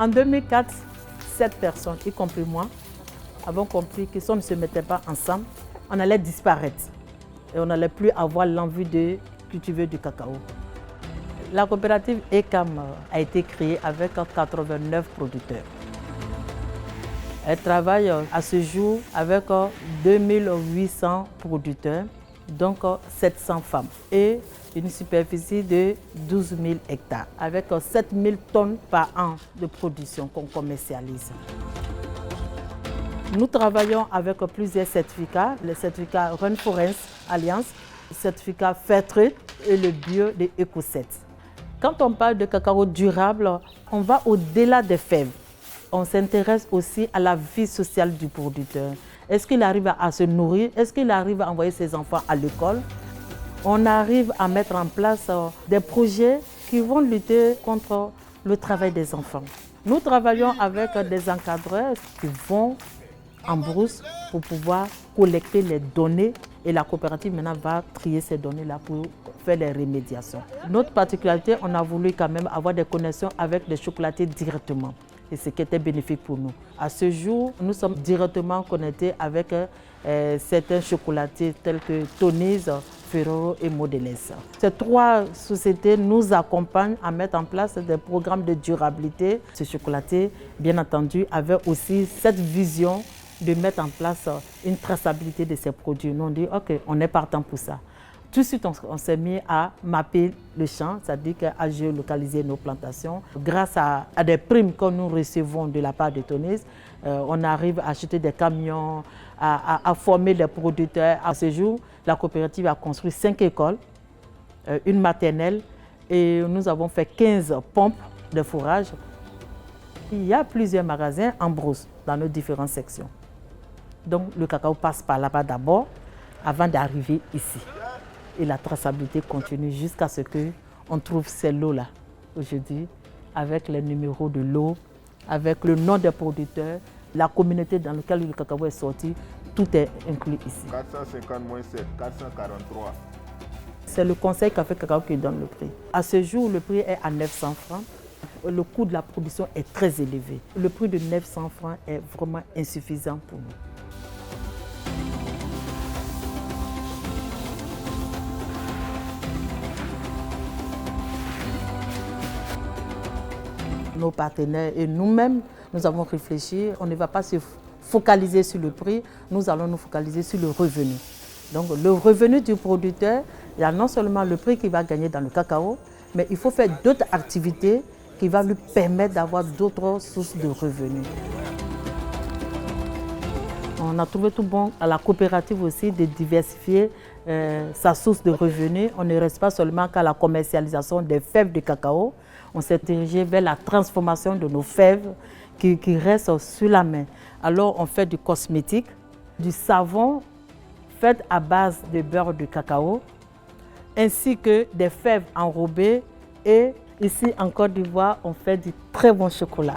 En 2004, 7 personnes, y compris moi, avons compris que si on ne se mettait pas ensemble, on allait disparaître et on n'allait plus avoir l'envie de cultiver du cacao. La coopérative ECAM a été créée avec 89 producteurs. Elle travaille à ce jour avec 2800 producteurs, donc 700 femmes et une superficie de 12 000 hectares avec 7 000 tonnes par an de production qu'on commercialise. Nous travaillons avec plusieurs certificats, le certificat Rainforest Alliance, le certificat Fairtrade et le bio de Ecoset. Quand on parle de cacao durable, on va au-delà des fèves. On s'intéresse aussi à la vie sociale du producteur. Est-ce qu'il arrive à se nourrir? Est-ce qu'il arrive à envoyer ses enfants à l'école? On arrive à mettre en place des projets qui vont lutter contre le travail des enfants. Nous travaillons avec des encadreurs qui vont en brousse pour pouvoir collecter les données et la coopérative maintenant va trier ces données-là pour faire les remédiations. Notre particularité, on a voulu quand même avoir des connexions avec les chocolatiers directement. Et ce qui était bénéfique pour nous. À ce jour, nous sommes directement connectés avec certains chocolatiers tels que Tony's, Ferrero et Mondelez. Ces 3 sociétés nous accompagnent à mettre en place des programmes de durabilité. Ce chocolatier, bien entendu, avait aussi cette vision de mettre en place une traçabilité de ces produits. Nous on dit, OK, on est partant pour ça. Tout de suite, on s'est mis à mapper le champ, c'est-à-dire à géolocaliser nos plantations. Grâce à des primes que nous recevons de la part de Tony's, on arrive à acheter des camions, à former des producteurs. À ce jour, la coopérative a construit 5 écoles, une maternelle, et nous avons fait 15 pompes de fourrage. Il y a plusieurs magasins en brousse dans nos différentes sections. Donc le cacao passe par là-bas d'abord, avant d'arriver ici. Et la traçabilité continue jusqu'à ce qu'on trouve ces lots-là aujourd'hui, avec les numéros de lot, avec le nom des producteurs, la communauté dans laquelle le cacao est sorti, tout est inclus ici. 450 moins 7, 443. C'est le conseil Café Cacao qui donne le prix. À ce jour, le prix est à 900 francs. Le coût de la production est très élevé. Le prix de 900 francs est vraiment insuffisant pour nous. Nos partenaires et nous-mêmes, nous avons réfléchi. On ne va pas se focaliser sur le prix, nous allons nous focaliser sur le revenu. Donc le revenu du producteur, il y a non seulement le prix qu'il va gagner dans le cacao, mais il faut faire d'autres activités qui vont lui permettre d'avoir d'autres sources de revenus. On a trouvé tout bon à la coopérative aussi de diversifier sa source de revenus. On ne reste pas seulement qu'à la commercialisation des fèves de cacao. On s'est dirigé vers la transformation de nos fèves qui restent sur la main. Alors on fait du cosmétique, du savon fait à base de beurre de cacao, ainsi que des fèves enrobées et ici en Côte d'Ivoire, on fait du très bon chocolat.